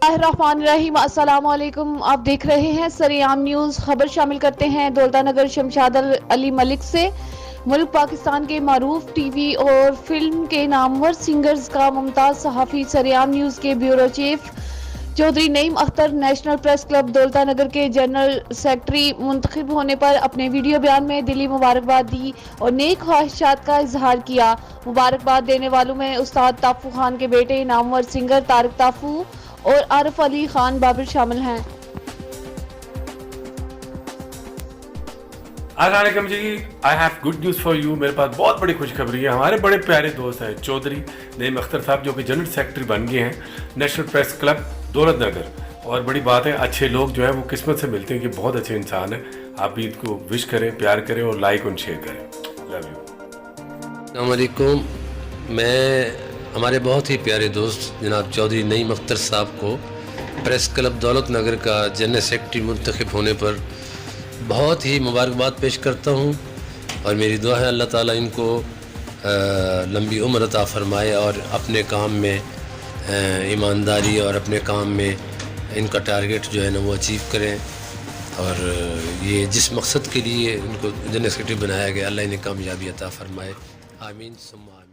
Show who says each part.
Speaker 1: बिस्मिल्लाहिर्रहमानिर्रहीम। अस्सलाम वालेकुम। आप देख रहे हैं सरेआम न्यूज़। खबर शामिल करते हैं दौलता नगर शमशाद अली मलिक से। मुल्क पाकिस्तान के मारूफ टीवी और फिल्म के नामवर सिंगर्स का मुमताज़ सहाफ़ी सरेआम न्यूज़ के bureau chief Chaudhry Naeem Akhtar national press club Daulatnagar के जनरल सेक्रेटरी मुंतखब होने पर अपने वीडियो बयान में दिली मुबारकबाद दी और नेक ख्वाहिशात का इजहार किया। मुबारकबाद देने वालों में उस्ताद ताफू खान के बेटे नामवर सिंगर तारिक ताफू और आरिफ अली खान बाबर शामिल हैं।
Speaker 2: अस्सलाम जी, I have good news for you. मेरे पास बहुत बड़ी खुशखबरी है। हमारे बड़े प्यारे दोस्त हैं चौधरी नईम अख्तर साहब, जो कि जनरल सेक्रेटरी बन गए हैं नेशनल प्रेस क्लब दौलत नगर। और बड़ी बात है, अच्छे लोग जो है वो किस्मत से मिलते हैं कि बहुत अच्छे इंसान हैं। आप भी इनको विश करें, प्यार करें और लाइक और शेयर करें। Love you.
Speaker 3: अस्सलाम वालेकुम। मैं हमारे बहुत ही प्यारे दोस्त जनाब चौधरी नईम अख्तर साहब को प्रेस क्लब दौलत नगर का जनरल सेक्रेटरी मुंतखब होने पर बहुत ही मुबारकबाद पेश करता हूँ और मेरी दुआ है अल्लाह ताला इनको लंबी उम्र अता फरमाए और अपने काम में ईमानदारी और अपने काम में इनका टारगेट जो है ना वो अचीव करें और ये जिस मकसद के लिए इनको जनरल सेक्रेटरी बनाया गया अल्लाह इन्हें कामयाबी अता फरमाए। आमीन सुम्मा आमीन।